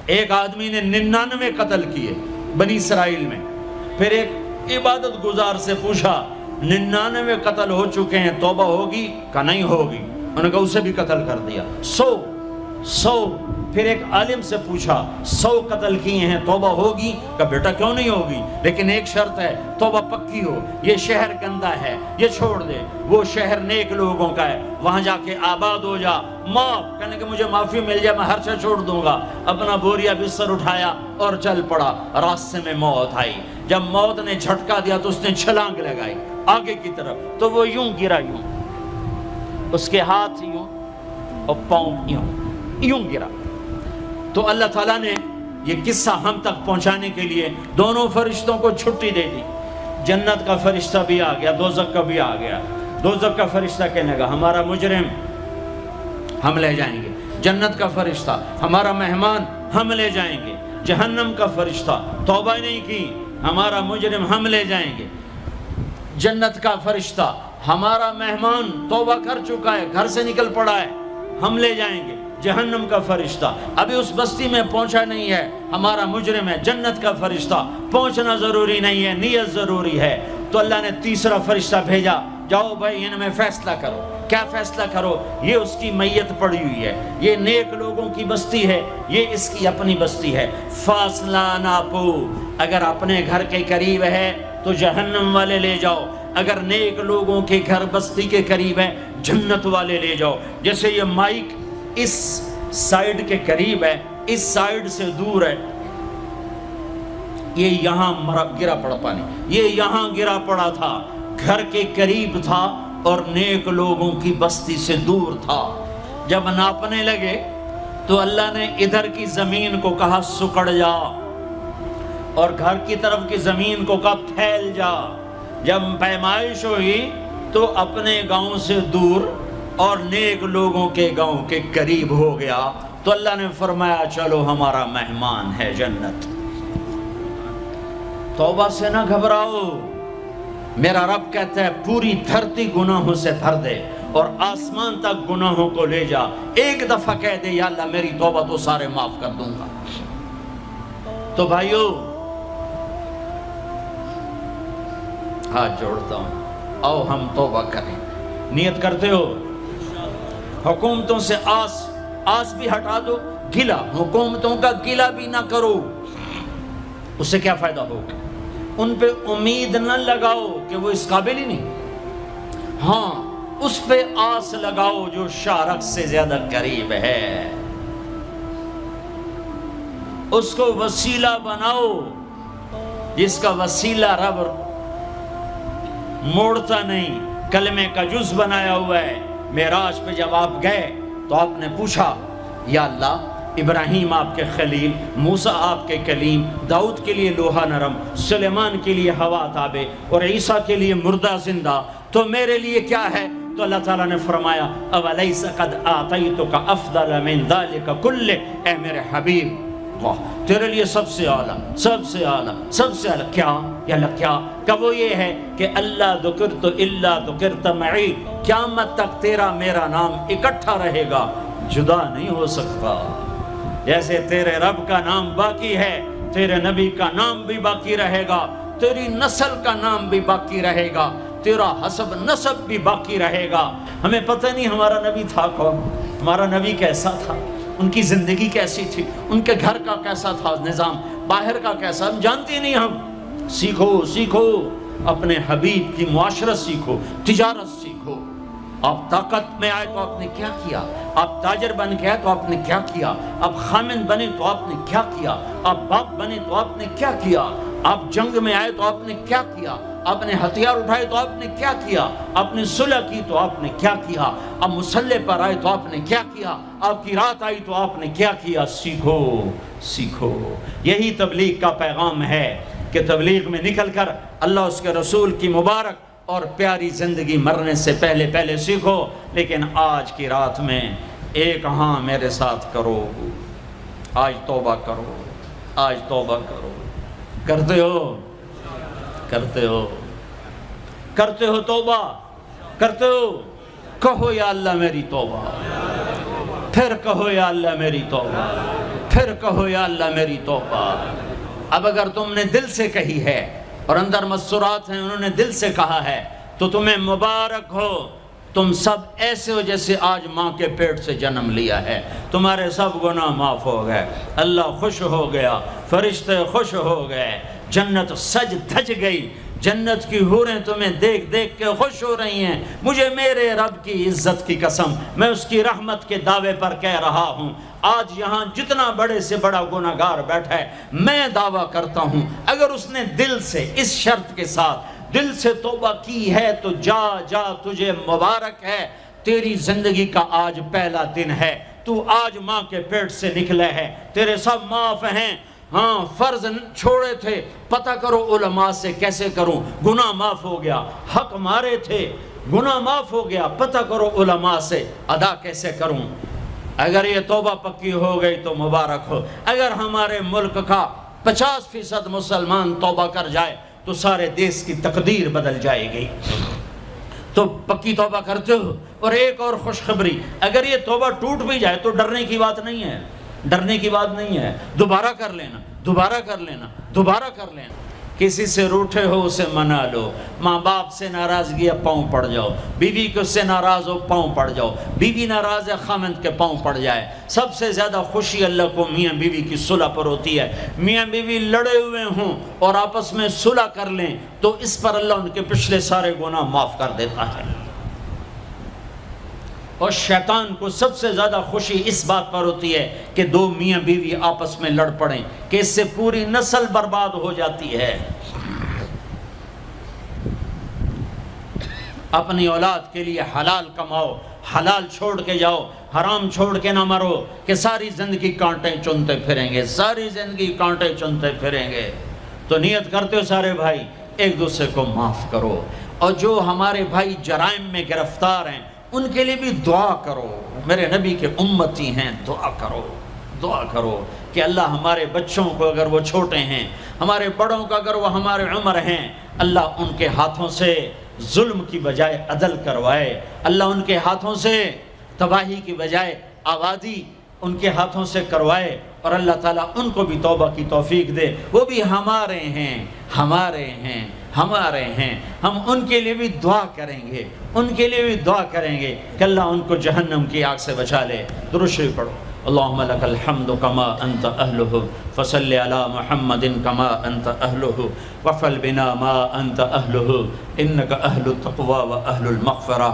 ایک آدمی نے 99 قتل کیے بنی اسرائیل میں. پھر ایک عبادت گزار سے پوچھا 99 قتل ہو چکے ہیں، توبہ ہوگی؟ کہ نہیں ہوگی. انہوں نے کہا اسے بھی قتل کر دیا. 100. پھر ایک عالم سے پوچھا 100 قتل کیے ہیں، توبہ ہوگی؟ کہ بیٹا کیوں نہیں ہوگی، لیکن ایک شرط ہے، توبہ پکی ہو. یہ شہر گندا ہے، یہ چھوڑ دے. وہ شہر نیک لوگوں کا ہے، وہاں جا کے آباد ہو جا. معاف کہنے کہ مجھے معافی مل جائے میں ہر چیز چھوڑ دوں گا. اپنا بوریا بستر اٹھایا اور چل پڑا. راستے میں موت آئی. جب موت نے جھٹکا دیا تو اس نے چھلانگ لگائی آگے کی طرف، تو وہ یوں گرا، یوں اس کے ہاتھ یوں اور پاؤں یوں گرا. تو اللہ تعالیٰ نے یہ قصہ ہم تک پہنچانے کے لیے دونوں فرشتوں کو چھٹی دے دی. جنت کا فرشتہ بھی آ گیا، دوزخ کا بھی آ گیا. دوزخ کا فرشتہ کہنے لگا ہمارا مجرم ہم لے جائیں گے. جنت کا فرشتہ ہمارا مہمان ہم لے جائیں گے. جہنم کا فرشتہ توبہ نہیں کی ہمارا مجرم ہم لے جائیں گے. جنت کا فرشتہ ہمارا مہمان توبہ کر چکا ہے، گھر سے نکل پڑا ہے، ہم لے جائیں گے. جہنم کا فرشتہ ابھی اس بستی میں پہنچا نہیں ہے، ہمارا مجرم ہے. جنت کا فرشتہ پہنچنا ضروری نہیں ہے، نیت ضروری ہے. تو اللہ نے تیسرا فرشتہ بھیجا، جاؤ بھائی ان میں فیصلہ کرو. کیا فیصلہ کرو؟ یہ اس کی میت پڑی ہوئی ہے، یہ نیک لوگوں کی بستی ہے، یہ اس کی اپنی بستی ہے. فاصلہ ناپو، اگر اپنے گھر کے قریب ہے تو جہنم والے لے جاؤ، اگر نیک لوگوں کے گھر بستی کے قریب ہے جنت والے لے جاؤ. جیسے یہ مائک اس سائیڈ کے قریب ہے، اس سائیڈ سے دور ہے، یہ یہاں گرا پڑا پانی، یہ یہاں گرا پڑا تھا، گھر کے قریب تھا اور نیک لوگوں کی بستی سے دور تھا. جب ناپنے لگے تو اللہ نے ادھر کی زمین کو کہا سکڑ جا، اور گھر کی طرف کی زمین کو کہا پھیل جا. جب پیمائش ہوئی تو اپنے گاؤں سے دور اور نیک لوگوں کے گاؤں کے قریب ہو گیا. تو اللہ نے فرمایا چلو ہمارا مہمان ہے جنت. توبہ سے نہ گھبراؤ، میرا رب کہتا ہے پوری دھرتی گناہوں سے بھر دے اور آسمان تک گناہوں کو لے جا. ایک دفعہ کہہ دے یا اللہ میری توبہ تو سارے معاف کر دوں گا. تو بھائیو ہاتھ جوڑتا ہوں، آؤ ہم توبہ کریں. نیت کرتے ہو؟ حکومتوں سے آس بھی ہٹا دو، گلا حکومتوں کا گلا بھی نہ کرو. اس سے کیا فائدہ ہوگا؟ ان پہ امید نہ لگاؤ کہ وہ اس قابل ہی نہیں. ہاں اس پہ آس لگاؤ جو شارک سے زیادہ قریب ہے، اس کو وسیلہ بناؤ جس کا وسیلہ رب موڑتا نہیں، کلمے کا جز بنایا ہوا ہے. معراج پہ جب آپ گئے تو آپ نے پوچھا یا اللہ ابراہیم آپ کے خلیل، موسیٰ آپ کے کلیم، داؤد کے لیے لوہا نرم، سلیمان کے لیے ہوا تابع اور عیسیٰ کے لیے مردہ زندہ، تو میرے لیے کیا ہے؟ تو اللہ تعالیٰ نے فرمایا اولیس قد آتیتک افضل من ذلک کلہ، اے میرے حبیب واہ تیرے لیے سب سے اعلیٰ، سب سے اعلیٰ، سب سے اعلیٰ کیا؟ یا اللہ کیا؟ کہ وہ یہ ہے کہ اللہ ذکرت الا ذکرت معی، قیامت تک تیرا میرا نام اکٹھا رہے گا، جدا نہیں ہو سکتا. جیسے تیرے رب کا نام باقی ہے، تیرے نبی کا نام بھی باقی رہے گا، تیری نسل کا نام بھی باقی رہے گا، تیرا حسب نسب بھی باقی رہے گا. ہمیں پتہ نہیں ہمارا نبی تھا کون، ہمارا نبی کیسا تھا، ان کی زندگی کیسی تھی، ان کے گھر کا کیسا تھا نظام، باہر کا کیسا، ہم جانتے نہیں. ہم سیکھو اپنے حبیب کی معاشرت سیکھو، تجارت سیکھو. آپ طاقت میں آئے تو آپ نے کیا کیا، آپ تاجر بن کے آئے تو آپ نے کیا کیا، آپ خامن بنے تو آپ نے کیا کیا، آپ باپ بنے تو آپ نے کیا کیا، آپ جنگ میں آئے تو آپ نے کیا کیا، آپ نے ہتھیار اٹھائے تو آپ نے کیا کیا، آپ نے صلح کی تو آپ نے کیا کیا، آپ مسلح پر آئے تو آپ نے کیا کیا، آپ کی رات آئی تو آپ نے کیا کیا. سیکھو. یہی تبلیغ کا پیغام ہے کہ تبلیغ میں نکل کر اللہ اس کے رسول کی مبارک اور پیاری زندگی مرنے سے پہلے سیکھو. لیکن آج کی رات میں ایک ہاں میرے ساتھ کرو، آج توبہ کرو، آج توبہ کرو. کرتے ہو توبہ کرتے ہو؟ کہو یا اللہ میری توبہ، پھر کہو یا اللہ میری توبہ، پھر کہو یا اللہ میری توبہ۔ اب اگر تم نے دل سے کہی ہے اور اندر مسرات ہیں انہوں نے دل سے کہا ہے تو تمہیں مبارک ہو، تم سب ایسے ہو جیسے آج ماں کے پیٹ سے جنم لیا ہے، تمہارے سب گناہ معاف ہو گئے، اللہ خوش ہو گیا، فرشتے خوش ہو گئے، جنت سج دھج گئی، جنت کی حوریں تمہیں دیکھ دیکھ کے خوش ہو رہی ہیں۔ مجھے میرے رب کی عزت کی قسم، میں اس کی رحمت کے دعوے پر کہہ رہا ہوں، آج یہاں جتنا بڑے سے بڑا گناہگار بیٹھا ہے، میں دعویٰ کرتا ہوں اگر اس نے دل سے اس شرط کے ساتھ دل سے توبہ کی ہے تو جا جا تجھے مبارک ہے، تیری زندگی کا آج پہلا دن ہے، تو آج ماں کے پیٹ سے نکلے ہے، تیرے سب معاف ہیں۔ ہاں فرض چھوڑے تھے، پتہ کرو علماء سے کیسے کروں، گناہ معاف ہو گیا، حق مارے تھے گناہ معاف ہو گیا، پتہ کرو علماء سے ادا کیسے کروں۔ اگر یہ توبہ پکی ہو گئی تو مبارک ہو۔ اگر ہمارے ملک کا 50% مسلمان توبہ کر جائے تو سارے دیش کی تقدیر بدل جائے گی۔ تو پکی توبہ کرتے ہو۔ اور ایک اور خوشخبری، اگر یہ توبہ ٹوٹ بھی جائے تو ڈرنے کی بات نہیں ہے، ڈرنے کی بات نہیں ہے، دوبارہ کر لینا، دوبارہ کر لینا، دوبارہ کر لینا۔ کسی سے روٹھے ہو اسے منا لو، ماں باپ سے ناراضگی ہے پاؤں پڑ جاؤ، بیوی کو سے ناراض ہو پاؤں پڑ جاؤ، بیوی ناراض ہے خامند کے پاؤں پڑ جائے۔ سب سے زیادہ خوشی اللہ کو میاں بیوی کی صلح پر ہوتی ہے۔ میاں بیوی لڑے ہوئے ہوں اور آپس میں صلح کر لیں تو اس پر اللہ ان کے پچھلے سارے گناہ معاف کر دیتا ہے۔ اور شیطان کو سب سے زیادہ خوشی اس بات پر ہوتی ہے کہ دو میاں بیوی آپس میں لڑ پڑیں، کہ اس سے پوری نسل برباد ہو جاتی ہے۔ اپنی اولاد کے لیے حلال کماؤ، حلال چھوڑ کے جاؤ، حرام چھوڑ کے نہ مرو کہ ساری زندگی کانٹے چنتے پھریں گے، ساری زندگی کانٹے چنتے پھریں گے۔ تو نیت کرتے ہو سارے بھائی ایک دوسرے کو معاف کرو، اور جو ہمارے بھائی جرائم میں گرفتار ہیں ان کے لیے بھی دعا کرو، میرے نبی کے امتی ہیں، دعا کرو، دعا کرو کہ اللہ ہمارے بچوں کو اگر وہ چھوٹے ہیں، ہمارے بڑوں کو اگر وہ ہمارے عمر ہیں، اللہ ان کے ہاتھوں سے ظلم کی بجائے عدل کروائے، اللہ ان کے ہاتھوں سے تباہی کی بجائے آبادی ان کے ہاتھوں سے کروائے، اور اللہ تعالیٰ ان کو بھی توبہ کی توفیق دے۔ وہ بھی ہمارے ہیں، ہمارے ہیں، ہمارے ہیں، ہم ان کے لیے بھی دعا کریں گے، ان کے لیے بھی دعا کریں گے کہ اللہ ان کو جہنم کی آگ سے بچا لے۔ درود شریف پڑھو۔ اللہم لک الحمد کما انت اہلہ فصل علی محمد کما انت اہلہ وفعل بنا ما انت اہلہ انک اہل التقوی و اہل المغفرہ،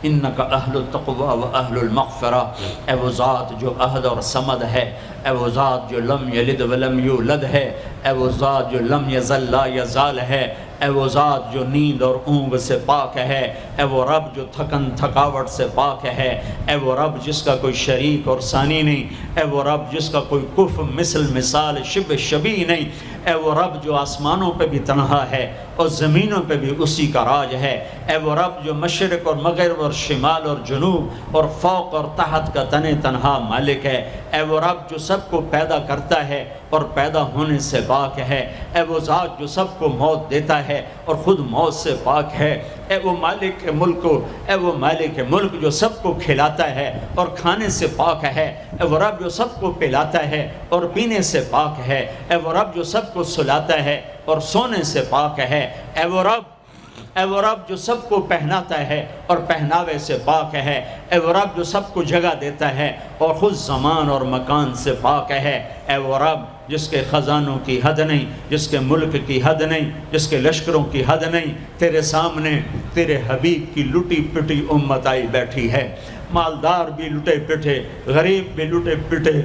انک اہل التقوی و اہل المغفرہ۔ اے وہ ذات جو احد اور صمد ہے، اے وہ ذات جو لم یلد ولم یولد ہے، اے وہ ذات جو لم یزل لا یزال ہے، اے وہ ذات جو نیند اور اونگ سے پاک ہے، اے وہ رب جو تھکن تھکاوٹ سے پاک ہے، اے وہ رب جس کا کوئی شریک اور ثانی نہیں، اے وہ رب جس کا کوئی کف مثل مثال شبہ شبیہ نہیں، اے وہ رب جو آسمانوں پہ بھی تنہا ہے اور زمینوں پہ بھی اسی کا راج ہے، اے وہ رب جو مشرق اور مغرب اور شمال اور جنوب اور فوق اور تحت کا تنہا مالک ہے، اے وہ رب جو سب کو پیدا کرتا ہے اور پیدا ہونے سے پاک ہے، اے وہ ذات جو سب کو موت دیتا ہے اور خود موت سے پاک ہے، اے وہ مالک ملک، اے وہ مالک ملک جو سب کو کھلاتا ہے اور کھانے سے پاک ہے، اے وہ رب جو سب کو پلاتا ہے اور پینے سے پاک ہے، اے وہ رب جو سب کو سلاتا ہے اور سونے سے پاک ہے، اے وہ رب جو سب کو پہناتا ہے اور پہناوے سے پاک ہے، اے وہ رب جو سب کو جگہ دیتا ہے اور خود زمان اور مکان سے پاک ہے، اے وہ رب جس کے خزانوں کی حد نہیں، جس کے ملک کی حد نہیں، جس کے لشکروں کی حد نہیں، تیرے سامنے تیرے حبیب کی لٹی پٹی امت آئی بیٹھی ہے، مالدار بھی لٹے پٹے، غریب بھی لٹے پٹے،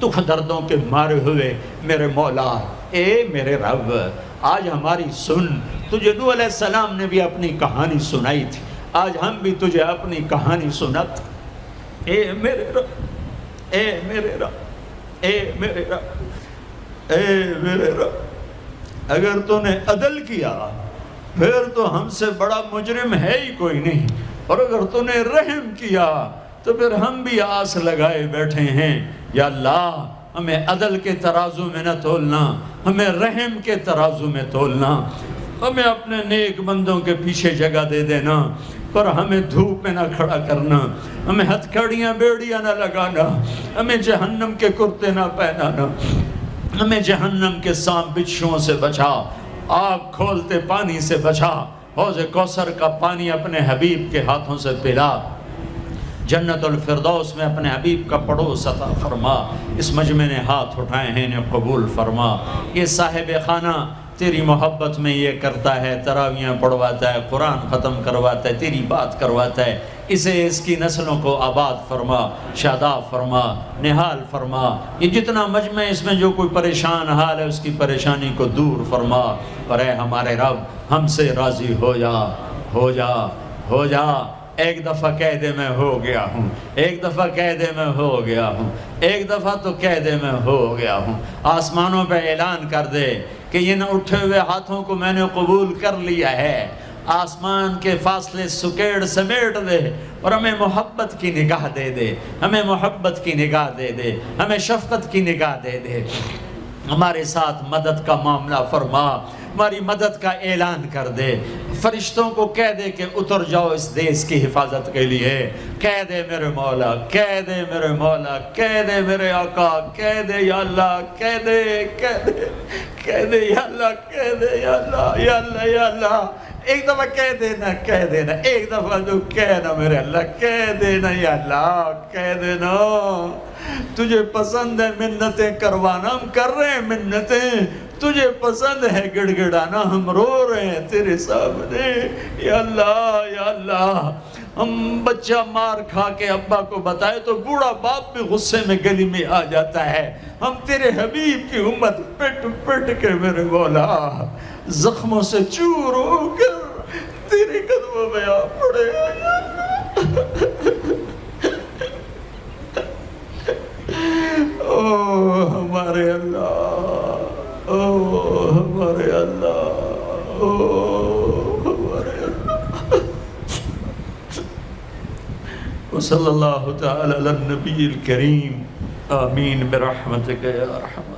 دکھ دردوں کے مارے ہوئے میرے مولا، اے میرے رب آج ہماری سن۔ تجھے نوح علیہ السلام نے بھی اپنی کہانی سنائی تھی، آج ہم بھی تجھے اپنی کہانی سنات۔ اے میرے رب، اے میرے رب، اے میرے رب، اے میرے رب، اگر تو نے عدل کیا پھر تو ہم سے بڑا مجرم ہے ہی کوئی نہیں، اور اگر تو نے رحم کیا تو پھر ہم بھی آس لگائے بیٹھے ہیں۔ یا اللہ ہمیں عدل کے ترازو میں نہ تولنا، ہمیں رحم کے ترازو میں تولنا، ہمیں اپنے نیک بندوں کے پیچھے جگہ دے دینا۔ پر ہمیں دھوپ میں نہ کھڑا کرنا، ہمیں ہتھکڑیاں بیڑیاں نہ لگانا، ہمیں جہنم کے کرتے نہ پہنانا، ہمیں جہنم کے سانپ بچھوؤں سے بچا، آگ کھولتے پانی سے بچا، حوض کوثر کا پانی اپنے حبیب کے ہاتھوں سے پلا، جنت الفردوس میں اپنے حبیب کا پڑوس عطا فرما، اس مجمع نے ہاتھ اٹھائے ہیں انہیں قبول فرما۔ یہ صاحب خانہ تیری محبت میں یہ کرتا ہے، تراویاں پڑھواتا ہے، قرآن ختم کرواتا ہے، تیری بات کرواتا ہے، اسے اس کی نسلوں کو آباد فرما، شاداب فرما، نحال فرما۔ یہ جتنا مجمع اس میں جو کوئی پریشان حال ہے اس کی پریشانی کو دور فرما، اور اے ہمارے رب ہم سے راضی ہو جا، ہو جا، ہو جا۔ ایک دفعہ قیدے میں ہو گیا ہوں، ایک دفعہ قیدے میں ہو گیا ہوں، ایک دفعہ تو قیدے میں ہو گیا ہوں۔ آسمانوں پہ اعلان کر دے کہ ان اٹھے ہوئے ہاتھوں کو میں نے قبول کر لیا ہے، آسمان کے فاصلے سکیڑ سمیٹ دے اور ہمیں محبت کی نگاہ دے دے، ہمیں محبت کی نگاہ دے دے، ہمیں شفقت کی نگاہ دے دے، ہمارے ساتھ مدد کا معاملہ فرما، ہماری مدد کا اعلان کر دے، فرشتوں کو کہہ دے کہ اتر جاؤ اس دیس کی حفاظت کے لیے، کہہ دے میرے مولا، کہہ دے میرے مولا، کہہ دے میرے آقا، کہہ دے یا اللہ، کہہ دے، کہہ دے، کہہ دے یا اللہ، کہہ دے یا اللہ، یا اللہ، یا اللہ۔ ایک دفعہ کہہ دینا، کہہ دینا، ایک دفعہ جو کہنا میرے اللہ، کہہ دینا یا اللہ، کہہ دینا۔ تجھے پسند ہے منتیں کروانا، ہم کر رہے ہیں منتیں، تجھے پسند ہے گڑ گڑانا، ہم رو رہے ہیں تیرے سامنے، یا اللہ، یا اللہ۔ ہم بچہ مار کھا کے ابا کو بتائے تو بوڑھا باپ بھی غصے میں گلی میں آ جاتا ہے، ہم تیرے حبیب کی امت پٹ پٹ کے میرے مولا زخموں سے چور ہو کر تیرے قدموں میں آ پڑے، او ہمارے اللہ، او ہمارے اللہ، او ہمارے اللہ۔ وصلی اللہ تعالی علی النبی الکریم، آمین برحمتک یا ارحم۔